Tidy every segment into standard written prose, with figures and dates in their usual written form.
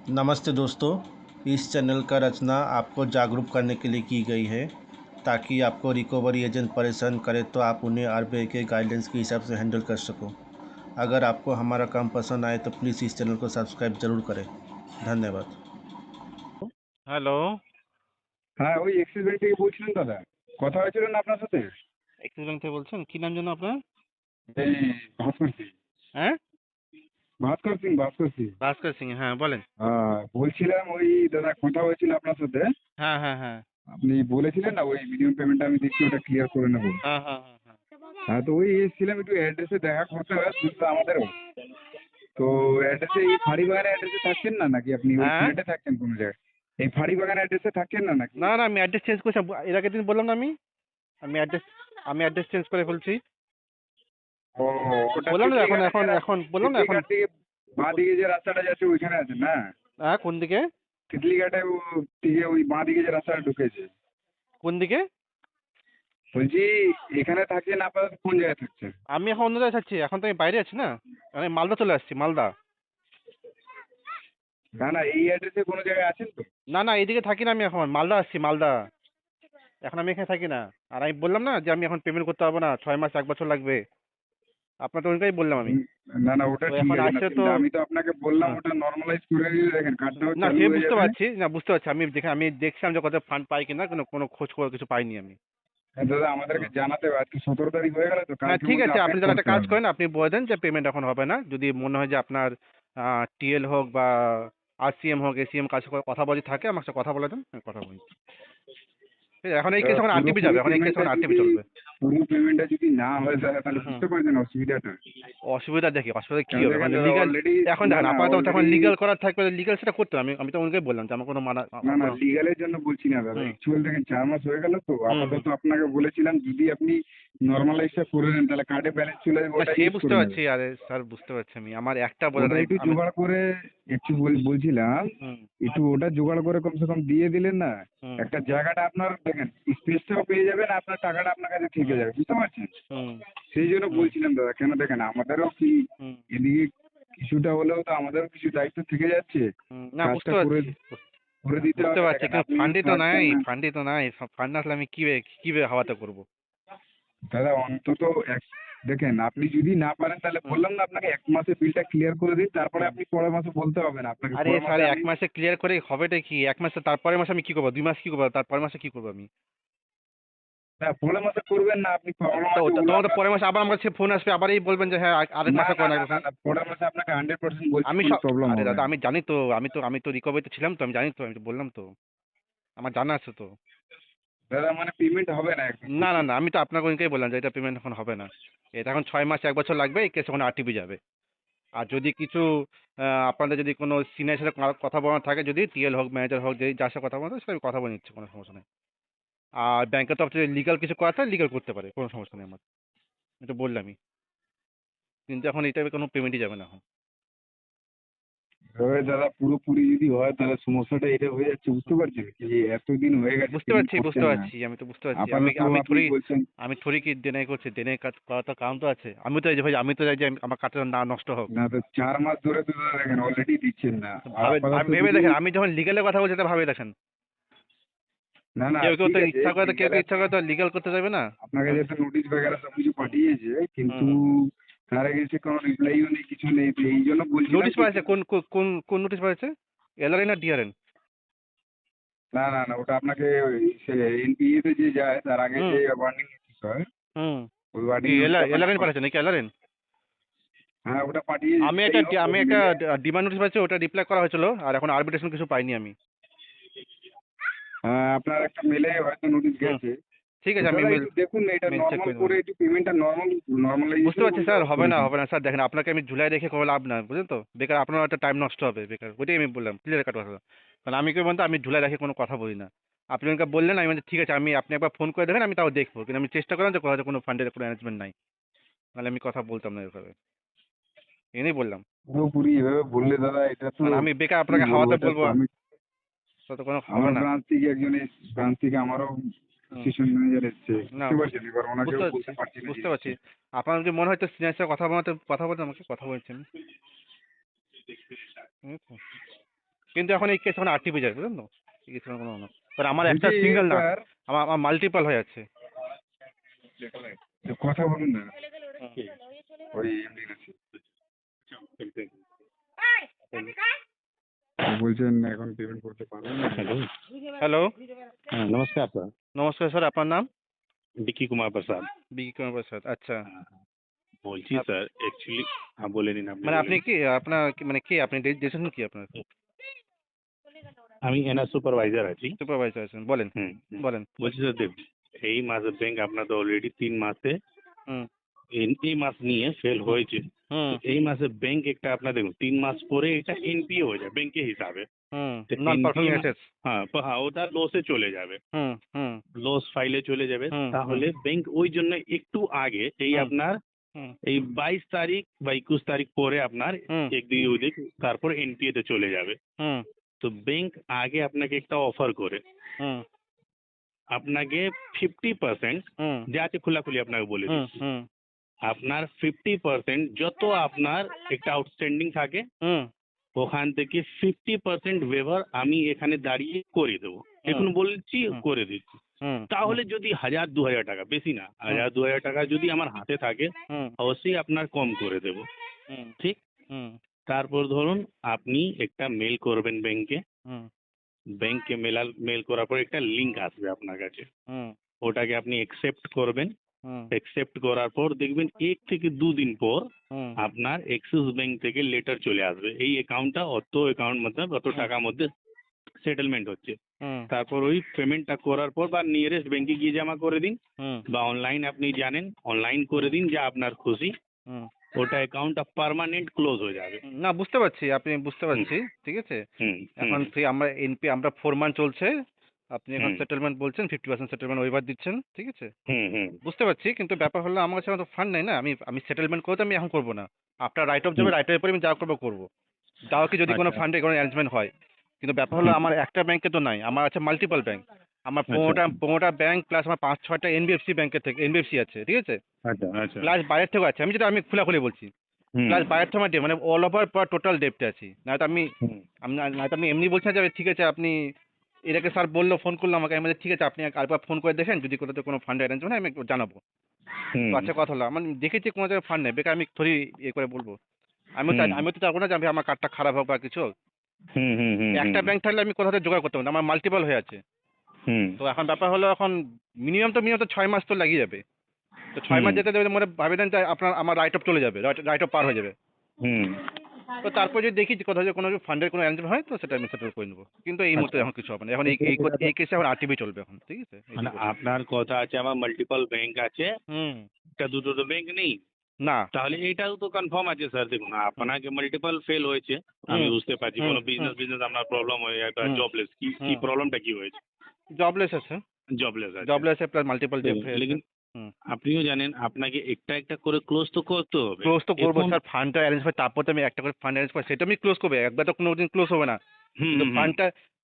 नमस्ते दोस्तों। इस चैनल का रचना आपको जागरूक करने के लिए की गई है ताकि आपको रिकवरी एजेंट परेशान करे तो आप उन्हें आरबीआई के गाइडेंस के हिसाब से हैंडल कर सको। अगर आपको हमारा काम पसंद आए तो प्लीज़ इस चैनल को सब्सक्राइब ज़रूर करें। धन्यवाद। হ্যালো, হ্যাঁ, ওই এক্সিস ব্যাংক থেকে বলছিলেন দাদা। কথা হয়েছিল না আপনার সাথে? এক্সিস ব্যাংক থেকে বলছেন? কি নাম যেন আপনার? এই ভাস্কর সিং। হ্যাঁ? ভাস্কর সিং। ভাস্কর সিং, হ্যাঁ বলেন। বলছিলাম ওই দাদা কথা হয়েছিল আপনার সাথে। হ্যাঁ, হ্যাঁ, হ্যাঁ। আপনি বলেছিলেন না ওই মিনিমাম পেমেন্টটা আমি দিচ্ছি ওটা ক্লিয়ার করে নেবো। হ্যাঁ, হ্যাঁ, হ্যাঁ, হ্যাঁ। হ্যাঁ, তো ওই এসেছিলাম একটু অ্যাড্রেসে দেখা করতে হবে বুঝতে আমাদেরও। তো অ্যাড্রেসে এই ফাঁড়িবাগানের অ্যাড্রেসে থাকছেন না নাকি আপনি ওই হ্যাঁ? ফ্ল্যাটে থাকছেন কোনো জায়গায়? এই ফাঁড়িবাগান অ্যাড্রেসে থাকছেন না নাকি? না, না, আমি অ্যাড্রেস চেঞ্জ করছি। এর আগের দিন বললাম না আমি? আমি অ্যাড্রেস আমি অ্যাড্রেস চেঞ্জ করে ফেলছি। ও ওটা বললাম না এখন তিতলিঘাটে এখন যে এখন বললাম না এখন। তিতলিঘাট থেকে বাঁ দিকে যে রাস্তাটা যাচ্ছে ওইখানে আছেন না? হ্যাঁ, কোন দিকে? তিতলিঘাটে দিকে ওই বাঁ দিকে যে রাস্তাটা ঢুকেছে। কোন দিকে? বলছি এখানে থাকছেন আপাতত কোন জায়গায় থাকছেন? আমি এখন অন্য জায়গায় থাকছি। এখন তো আমি বাইরে আছি না। আমি মালদা চলে আসছি, মালদা। না না এই অ্যাড্রেসে কোনো জায়গায় আছেন তো? না, না, এইদিকে থাকি না আমি এখন। মালদা আসছি, মালদা। এখন আমি এখানে থাকি না। আর আমি বললাম না যে আমি এখন পেমেন্ট করতে পারবো না। 6 মাস 1 বছর লাগবে। আপনার তো ওইটাই বললাম আমি। না না ওটা তো ঠিক এখন আছে না আসছে তো। কিন্তু আমি তো আপনাকে বললাম হ্যাঁ। ওটা নর্মালাইজ করে দিলে দেখেন কার্ডটাও না, চালু সে হয়ে বুঝতে যাবে। পারছি। না, বুঝতে পারছি। আমি দেখছিলাম যে কত ফান্ড পাই কিনা, কোনো খোঁজ খবর কিছু পাইনি আমি। হ্যাঁ, দাদা আমাদেরকে জানাতে হবে আজকে 17 তারিখ হয়ে গেল তো হ্যাঁ, কালকের ঠিক মধ্যে আছে। আপনি আপডেট তাহলে একটা করতে কাজ হবে। করেন, আপনি বলে দেন যে পেমেন্ট এখন হবে না। যদি মনে হয় যে আপনার টিএল হোক বা আরসিএম হোক, এসিএম কাছে কথা বলে থাকে, আমার সাথে কথা বলে দেন, আমি কথা বলছি। ঠিক আছে, এখন এই কেস এখন আরটিপি যাবে। এখন এই কেস এখন আরটিপি চলবে। পুরো পেমেন্টটা যদি না হয় দাদা তাহলে হুম। বুঝতে পারছেন অসুবিধাটা। অসুবিধা দেখি, অসুবিধা কি কারণ হবে? দেখেন মানে দাদা লিগাল। অলরেডি এখন না দেখেন না আপাতত এখন অলরেডি লিগাল করার থাকবে, লিগাল সেটা করতে হবে। আমি তো ওনাকে বললাম যে আমার কোনো মানা না না কোনো। লিগালের জন্য বলছি না দাদা হুম, অ্যাকচুয়াল দেখেন 4 মাস হয়ে গেল তো হুম, হুম। আপাতত আপনাকে বলেছিলাম যদি আপনি নর্মালাইজটা করে নেন তাহলে কার্ডে ব্যালেন্স চলে যাবে না, ওটা সে ইউজ বুঝতে করে পারছি। নেবেন। আরে স্যার, বুঝতে পারছি আমি। আমার একটা বলে ওটা নাই একটু আমি। জোগাড় করে একটু বলছিলাম হুম, একটু ওটা জোগাড় করে কমসে কম দিয়ে দিলেন না হুম, একটা জায়গাটা আপনার দেখেন স্পেসটাও পেয়ে যাবেন আপনার টাকাটা আপনার কাছে থেকে হুম, যাবে বুঝতে পারছেন। হুম, সেই জন্য হুম, বলছিলাম দাদা কেন দেখেন আমাদেরও কি হুম, এদিকে কিছুটা হলেও তো আমাদেরও কিছু দায়িত্ব থেকে যাচ্ছে। হুম। না, কাজটা বুঝতে করে পারছি। করে দিতে বুঝতে হবে পারছি, দেখেন কিন্তু আপনি ফান্ডই তো থাকছেন নাই। না ফান্ডই তো নাই। ফান্ড না আসলে আমি কিভাবে হাওয়াতে করবো? দাদা অন্তত দেখেন আপনি যদি না পারেন তাহলে হুম, বললাম না আপনাকে 1 মাসের বিলটা ক্লিয়ার করে দিন তারপরে হুম। আপনি পরের মাসে বলতে হবে না আপনাকে আরে পরের স্যার, মাসে এক আমি মাসে ক্লিয়ার করে হবেটা কি? এক মাসে, তারপরের মাসে আমি কি করবো? 2 মাস কি করবো? তারপরের মাসে কি করবো আমি? না পরের মাসে করবেন না আপনি পরের তো মাসে তোমার তো পরের মাসে আবার আমার কাছে ফোন আসবে, আবার এই বলবেন যে হ্যাঁ আরেক না মাসে না করেন, না আরেক না মাসে। না পরের মাসে আপনাকে 100% বলছি আমি কোনো সব। প্রবলেম আরে হবে দাদা, না। আমি জানি তো। আমি তো রিকভারিতে ছিলাম তো, আমি জানি তো। আমি তো বললাম তো, আমার জানা আছে তো। দাদা মানে পেমেন্ট হবে না একদম না, না, বলছি। না, আমি তো আপনাকে ওইটাই বললাম যে এটা পেমেন্ট এখন হবে না। এটা এখন 6 মাস 1 বছর লাগবে। এই কেস এখন আরটিপি যাবে। আর যদি কিছু আপনাদের যদি কোনো সিনিয়রের সাথে কথা বলার থাকে, যদি টিএল হোক, ম্যানেজার হোক, যে যার সাথে কথা বলতে হবে, সেটা আমি কথা বলে নিচ্ছি, কোনো সমস্যা নেই। আর ব্যাংকের তরফ থেকে লিগাল কিছু করাতে হয়, লিগাল করতে পারে, কোনো সমস্যা নেই আমার। আমি তো বললামই। কিন্তু এখন এই টাইপের কোনো পেমেন্টই যাবে না এখন। এভাবে দাদা পুরোপুরি যদি হয় তাহলে সমস্যাটা এটা হয়ে যাচ্ছে বুঝতে পারছেন কি যে এতদিন হয়ে গেছে বুঝতে পেমেন্ট পারছি, বুঝতে করছেন না পারছি। আমি তো বুঝতে পারছি। আমি আপাতত আমি আপনি থোড়ি বলছেন আমি থোড়ি কি ডিনাই করছি? ডিনাই কাজ করার তো কারণ তো আছে। আমি তো এই যে ভাই, আমি তো চাই যে আমার কাজটা না নষ্ট হোক। না তো 4 মাস ধরে তো দাদা দেখেন অলরেডি দিচ্ছেন না তো আর ভাবে, আপাতত আমি ভেবে যদি দেখেন, আমি যখন লিগালের কথা বলছি, তা ভাবে দেখেন। না না কেউ কেউ ঠিক তো আছে ইচ্ছা করে তো, কেউ লিগাল কেউ ইচ্ছা আপনি করে তো লিগাল করতে যাবে না। আপনাকে হুম, যেহেতু নোটিশ বগেরা সব কিছু হুম, পাঠিয়েছে হুম, কিন্তু হুম। তার আগে সে কোনো রিপ্লাইও নেই কিছু নেই তো এই জন্য বলছিলাম নোটিশ যদি পাঠাচ্ছে? কোন নোটিশ পাঠাচ্ছে? এলআরএন না ডিআরএন? না না না ওটা আপনাকে সে এনপিএ তে যে যায় তার আগে হুম, যে ওয়ার্নিং নোটিশ হয় হুম। ওই কি ওয়ার্নিং নোটিশ আপনাকে এলআরএন পাঠাচ্ছে নাকি? এলআরএন? হ্যাঁ ওটা পাঠিয়েছি আমি একটা যাই হোক আমি ওই একটা মেলে ডিমান্ড নোটিশ পাচ্ছি, ওটা রিপ্লাই করা হয়েছিল। আর এখন আরবিট্রেশন কিছু পাইনি আমি। আপনার একটা মেলে হয়তো নোটিশ হুম, গেছে ঠিক তো আছে। আমি দাদা মেল একটু দেখুন না এটা মেল চেক নর্মাল করে করে নেবো। একটু পেমেন্টটা বুঝতে নর্মালাইজেশন পারছি করতে স্যার, হবে করে না, দিন হবে না স্যার। দেখেন, আপনাকে আমি জুলাই রেখে কোনো লাভ না, বুঝলেন তো? বেকার আপনার একটা টাইম নষ্ট হবে বেকার। ওইটাই আমি বললাম, ক্লিয়ার কাট কথা। কারণ আমি কি বলতো, আমি জুলাই রেখে কোনো কথা বলি না। আপনি আমাকে বললেন, আমি বলছি ঠিক আছে, আপনি একবার ফোন করে দেখেন, আমি তাও দেখবো। কিন্তু আমি চেষ্টা করলাম যে হয়তো কোনো ফান্ডের কোনো অ্যারেঞ্জমেন্ট নাই। নাহলে আমি কথা বলতাম না এভাবে। এই বললাম। পুরোপুরি এভাবে বললে দাদা এটা তো মানে আমি বেকার কি আপনাকে বলবো হাওয়াতে এটা বলবো, তো আমি তো কোনো হবে আমার না। ব্রাঞ্চ থেকে একজন ব্রাঞ্চ থেকে আমারও হুম। অ্যাসিস্ট্যান্ট ম্যানেজার এসছে না, বুঝতে পারছেন এবার বুঝতে ওনাকেও পারছি, বলতে পারছি না বুঝতে পারছি। জিনিসটা আপনার যদি মনে হয় তো সিনিয়র সাথে কথা বলতে আমাকে কথা বলছেন। ঠিক আছে? কিন্তু এখন এই কেস এখন আরটিপি যায়, বুঝলেন তো? এই কেস কোনো না, কারণ আমার একটা বলছি সিঙ্গেল না, এবার আমার আমার মাল্টিপল হয়ে যাচ্ছে। তো কথা বলুন না, ওই এমডি আছে। তো বলছেন এখন পেমেন্ট করতে পারবেন না। हेलो। হ্যালো, हाँ, नमस्कार सर। নমস্কার স্যার, আপনার নাম? विक्की कुमार प्रसाद। বিকি কুমার প্রসাদ, আচ্ছা। हाँ, বলছি আপ- স্যার অ্যাকচুয়ালি, হ্যাঁ বলে নিন আপনি মানে বলে আপনি নিন। কি আপনার মানে কি আপনি ডিসিশন কি আপনার? আমি এনার সুপারভাইজার আছি। সুপারভাইজার আছেন, বলেন বলেন। বলছি স্যার দেব, এই মাসে ব্যাংক আপনার তো অলরেডি 3 মাসে হুম এই মাস নিয়ে ফেল হয়েছে। হুম তো এই মাসে ব্যাংক একটা আপনার দেখুন 3 মাস পরে এটা এনপিএ হয়ে যাবে ব্যাংকের হিসাবে। হুম তো নন পারফর্মিং NPA অ্যাসেটস। হ্যাঁ হ্যাঁ ওটা লসে চলে যাবে, হুম হুম লস ফাইলে চলে যাবে। হুম, তাহলে ব্যাংক ওই জন্য একটু আগে এই হুম, আপনার হুম এই 22 তারিখ বা 21 তারিখ পরে আপনার হুম একদিক ওদিক তারপর এনপিএ তে চলে যাবে। হুম তো ব্যাংক আগে আপনাকে একটা অফার করে হুম আপনাকে 50%, হুম যা আছে খোলাখুলি আপনাকে বলে হুম দিচ্ছি, হুম আপনার 50% যত আপনার একটা আউটস্ট্যান্ডিং থাকে হুম ওখান থেকে 50% ওয়েভার আমি এখানে দাঁড়িয়ে করে দেবো। এখন বলছি হুম, করে দিচ্ছি। হুম তাহলে যদি 1000-2000 টাকা, বেশি না, 1000-2000 টাকা যদি আমার হাতে থাকে হুম অবশ্যই আপনার কম করে দেবো। হুম ঠিক। হুম তারপর ধরুন আপনি একটা মেল করবেন ব্যাংকে, হুম ব্যাংকে মেল করার পর একটা লিংক আসবে আপনার কাছে, হুম ওটাকে আপনি অ্যাকসেপ্ট করবেন। হুম অ্যাকসেপ্ট করার পর দেখবেন 1 থেকে 2 দিন পর হুম আপনার এক্সিস ব্যাংক থেকে লেটার চলে আসবে এই অ্যাকাউন্টটা অত অ্যাকাউন্ট মতলব অত টাকার মধ্যে সেটেলমেন্ট হচ্ছে। হুম তারপর ওই পেমেন্টটা করার পর বা নিয়ারেস্ট ব্যাংকে গিয়ে জমা করে দিন, হুম বা অনলাইন আপনি জানেন অনলাইন করে দিন, যা আপনার খুশি। হুম ওটা অ্যাকাউন্টটা পার্মানেন্ট ক্লোজ হয়ে যাবে। না, বুঝতে পারছি, আপনি বুঝতে হুম পারছি, ঠিক আছে। হুম হুম এখন আমরা আমরা 4 মান্থ চলছে, আপনি এখন হুম সেটেলমেন্ট বলছেন 50% সেটেলমেন্ট ওইবার দিচ্ছেন, ঠিক আছে। হুম হুম বুঝতে পারছি, কিন্তু ব্যাপার হলো আমার কাছে তো ফান্ড নেই না, আমি আমি সেটেলমেন্ট করতে আমি এখন করবো না। আপনার রাইট অফ যাবে, হুম। রাইট অফের পরে আমি যা করবো করবো, তাও কি যদি কোনো আচ্ছা। ফান্ডে কোনো অ্যারেঞ্জমেন্ট হয়। কিন্তু ব্যাপার হলো হুম। আমার একটা ব্যাংকে তো নাই, আমার আছে মাল্টিপল ব্যাংক। আমার আচ্ছা 15টা ব্যাংক প্লাস আমার 5-6টা এনবিএফসি ব্যাংকের থেকে এনবিএফসি আছে, ঠিক আছে। আচ্ছা আচ্ছা। প্লাস বাইরের থেকেও আছে, আমি যেটা আমি খোলাখুলি বলছি। হুম প্লাস বাইরের থেকে আমার মানে অল ওভার টোটাল ডেপ্টে আছি, না তো আমি হুম আমি না তো আমি এমনি বলছি না যে ঠিক আছে আপনি এটাকে স্যার বললো, ফোন করলো আমাকে, আমি বলছি, ঠিক আছে আপনি আরেকবার ফোন করে দেখেন, যদি কোথাও কোনো ফান্ড অ্যারেঞ্জমেন্ট হয় আমি একটু জানাবো। তো হুম আচ্ছা, কথা হলো আমার দেখেছি কোনো জায়গায় ফান্ড নেই, বেকার আমি থোড়ি ইয়ে করে বলবো। হুম আমিও তো চাবো না যে আমি আমার কার্ডটা খারাপ হোক বা কিছু হোক। হুম হুম হুম একটা হুম ব্যাংক থাকলে আমি কোথা থেকে জোগাড় করতে পারবো না, আমার মাল্টিপল হয়ে আছে। হুম তো এখন ব্যাপার হলো এখন মিনিমাম তো 6 মাস তো লাগিয়ে যাবে। তো 6 মাস হুম যেতে দেবে মনে ভাবে দেন যে আপনার আমার রাইট অফ চলে যাবে, রাইট অফ পার হয়ে যাবে। হুম। তো তারপর যদি দেখি যে কোথাও যদি কোনো ফান্ডের কোনো অ্যারেঞ্জমেন্ট হয় তো সেটা আমি সেটেল করে নেবো, কিন্তু এই মুহূর্তে আচ্ছা। এখন কিছু হবে না, এখন এই কেসে এখন আরটিবি চলবে এখন, ঠিক আছে। মানে আপনার কথা আছে আমার মাল্টিপল ব্যাংক আছে, হুম একটা দুটো তো ব্যাংক নেই। না তাহলে এটাও তো কনফার্ম আছে স্যার। দেখুন আপনাকে মাল্টিপল ফেল হয়েছে, আমি হুম বুঝতে পারছি, হুম কোনো হুম বিজনেস আপনার প্রবলেম হয়ে যায় বা হুম জবলেস, কি কি হুম প্রবলেমটা কি হয়েছে? জবলেস আছে, জবলেস আছে। জবলেস আছে প্লাস মাল্টিপল ডেপ্ট দেখুন হয়ে আছে। লেকিন হুম আপনিও জানেন আপনাকে একটা একটা করে ক্লোজ তো করতে হবে। ক্লোজ তো করবো এখন স্যার, ফান্ডটা অ্যারেঞ্জ করে তারপর তো আমি একটা করে ফান্ড অ্যারেঞ্জ করি, সেটা আমি ক্লোজ করবো, একবার তো কোনো দিন ক্লোজ হবে না। হুম কিন্তু হুম হুম।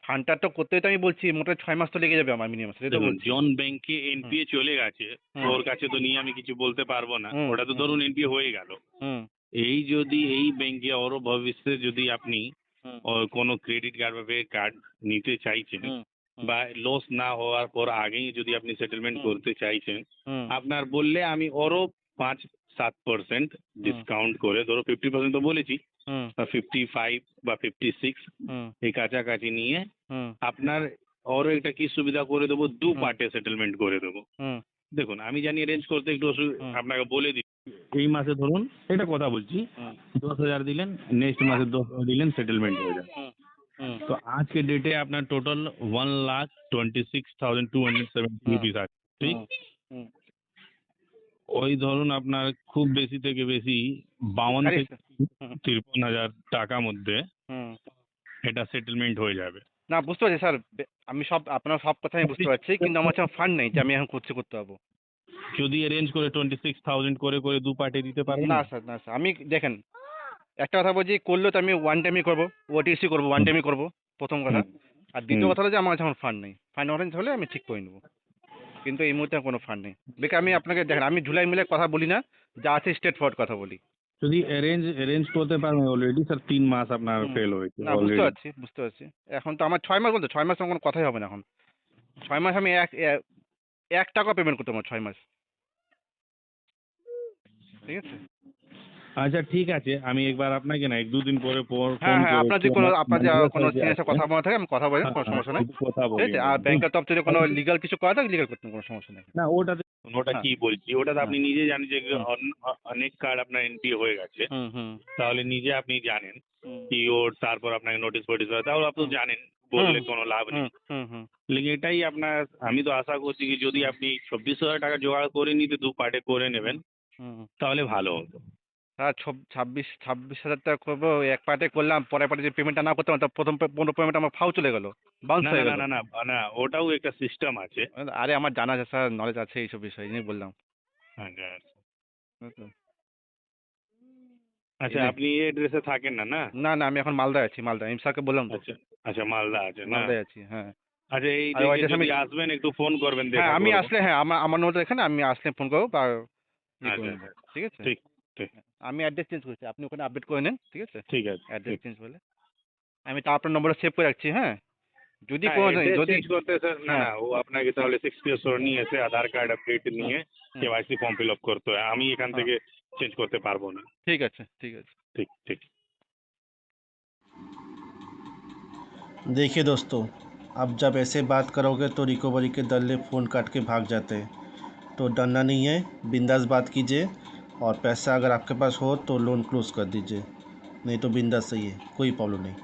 ফান্ডটা তো করতেই তো আমি বলছি মোটামুটি 6 মাস তো লেগে যাবে আমার মিনিমাম, সেটাই তো দেখুন বলছি। জন ব্যাংকে হুম এনপিএ চলে গেছে, হুম ওর কাছে তো নিয়ে আমি কিছু বলতে পারবো না, হুম ওটা তো হুম ধরুন এনপিএ হয়ে গেল। হুম এই যদি এই ব্যাংকে আরো ভবিষ্যতে যদি আপনি হুম কোনো ক্রেডিট কার্ড বা কার্ড নিতে চাইছেন, হুম হুম বা লস না হওয়ার পর আগেই যদি আপনি সেটেলমেন্ট হুম করতে চাইছেন, হুম আপনার বললে আমি আরো 5-7% হুম ডিসকাউন্ট করে, ধরো 50% তো বলেছি, হুম 55 বা 56 হুম এই কাছাকাছি নিয়ে হুম আপনার আরো একটা কি সুবিধা করে দেবো, দু হুম পার্টে সেটেলমেন্ট করে দেবো। হুম দেখুন আমি জানি অ্যারেঞ্জ করতে একটু হুম আপনাকে বলে দিই। এই মাসে ধরুন এটা কথা বলছি, হুম 10,000 দিলেন, নেক্সট মাসে 10,000 দিলেন, সেটেলমেন্ট হয়ে যায়। হুম হুম তো আজকে ডেটে আপনার টোটাল 1,26,270 হুম রুপিস আছে। ঠিক। হুম হুম ওই ধরুন আপনার খুব বেশি থেকে বেশি 52 আরে থেকে হুম 53,000 টাকা মধ্যে হুম এটা সেটেলমেন্ট হয়ে যাবে। না, বুঝতে পারছি স্যার, আমি আপনার সব কথা আমি বুঝতে পারছি, কিন্তু আমার কাছে ফান্ড নেই যে আমি এখন করতে পারবো। যদি অ্যারেঞ্জ করে 26,000 করে করে দু পার্টে দিতে পারবেন না না? স্যার, না স্যার, আমি দেখেন একটা কথা বলছি, করলেও তো আমি ওয়ান টাইমই করবো, ওটিসি করবো, ওয়ান হুম টাইমই করবো, প্রথম কথা। হুম আর দ্বিতীয় হুম কথা হলো যে আমার কাছে এখন ফান্ড নেই, ফান্ড অরেঞ্জ হলে আমি ঠিক করে নেবো, কিন্তু এই মুহূর্তে কোনো ফান্ড নেই। বেকার আমি আপনাকে দেখেন, আমি ঝুলাই মিলে কথা বলি না, যা আছে স্ট্রেট ফরওয়ার্ড কথা বলি। যদি অ্যারেঞ্জ করতে পারেন অলরেডি স্যার 3 মাস আপনার হুম। ফেল হয়েছে না বুঝতে অলরেডি। পারছি বুঝতে পারছি। এখন তো আমার 6 মাস বলতে 6 মাস আমার কোনো কথাই হবে না এখন। 6 মাস আমি 1 টাকাও পেমেন্ট করতে পারবো না 6 মাস। ঠিক আছে? আচ্ছা ঠিক আছে, আমি একবার আপনাকে না 1-2 দিন পরে ফোন হ্যাঁ, হ্যাঁ, করে আপনার একটু যদি কোনো আমার আপনার যা ম্যানেজারের কোনো সাথে সিনিয়রের সাথে আছে। কথা বলার থাকে আপনি কথা বলেন, হ্যাঁ, কোনো হ্যাঁ, সমস্যা নাই। একটু কথা ঠিক বলি আছে? আমি আর একটু। ব্যাংকের তরফ থেকে কোনো আমি লিগ্যাল কিছু করা থাকে লিগ্যাল করতে কোনো সমস্যা নেই। না ওটা হ্যাঁ। কি বলছি, ওটাতে হ্যাঁ। আপনি নিজে জানেন যে হুম। অনেক কার্ড আপনার এন্ট্রি হয়ে গেছে, হুম, হুম, তাহলে নিজে আপনি জানেন হুম, কি ওর তারপর আপনাকে নোটিশ ফোটিশ হয়, তাহলে আপনি হুম, জানেন, হুম, বললে কোনো লাভ হুম, নেই। হুম, হুম, লেকিন এটাই আপনার, আমি তো আশা করছি কি যদি হুম, আপনি 24,000 টাকা জোগাড় করে নিতে 2 পার্টে করে নেবেন হুম, হুম। তাহলে ভালো হতো। আর 26,000 টাকা করবো এক পার্টে করলাম, পরের পার্টে যদি পেমেন্টটা না করতে পারলাম, প্রথম 15 পেমেন্ট আমার ফাউ চলে গেল, বাউন্স না না হয়ে না গেল। না না না, ওটাও একটা সিস্টেম আছে। আরে আমার জানা আছে স্যার, নলেজ আছে এইসব বিষয়ে, এই জন্যই বললাম। আচ্ছা বুঝলেন? এই আচ্ছা, যে আপনি এই অ্যাড্রেসে থাকেন না না? না, না, আমি এখন মালদায় আছি, মালদায়। আমি স্যারকে বললাম তো, আচ্ছা আচ্ছা, মালদা আছে না? মালদায় আছি, হ্যাঁ। আচ্ছা, এই আর ওই দিকে অ্যাড্রেস যদি আমি, আসবেন একটু ফোন করবেন, হ্যাঁ, দেখা আমি করবো। আসলে, হ্যাঁ, আমার নম্বরটা এখানে, আমি আসলে ফোন করবো বা ইয়ে করে আচ্ছা নেবো। আচ্ছা, ঠিক আছে? ঠিক ঠিক আমি অ্যাড্রেস চেঞ্জ করেছি, আপনি ওখানে আপডেট করে নেন। ঠিক আছে? ঠিক আছে অ্যাড্রেস ঠিক। চেঞ্জ বলে আমি তো আপনার নম্বরটা সেভ করে রাখছি, হ্যাঁ। যদি হ্যাঁ, কোনো অ্যাড্রেস যদি চেঞ্জ করতে স্যার, না হ্যাঁ, না, ও আপনাকে তাহলে 6 পিএস নিয়ে এসে আধার কার্ড আপডেট হুম, নিয়ে হুম, কেওয়াইসি ফর্ম ফিল আপ করতে হয়, আমি এখান হ্যাঁ, থেকে চেঞ্জ করতে পারবো না। ঠিক আছে, ঠিক আছে। ঠিক ঠিক। देखिए दोस्तों, अब जब ऐसे बात करोगे तो रिकवरी के दल्ले फ़ोन काट के भाग जाते हैं। तो डरना नहीं है, बिंदास बात कीजिए और पैसा अगर आपके पास हो तो लोन क्लोज़ कर दीजिए, नहीं तो बिंदास सही है, कोई प्रॉब्लम नहीं।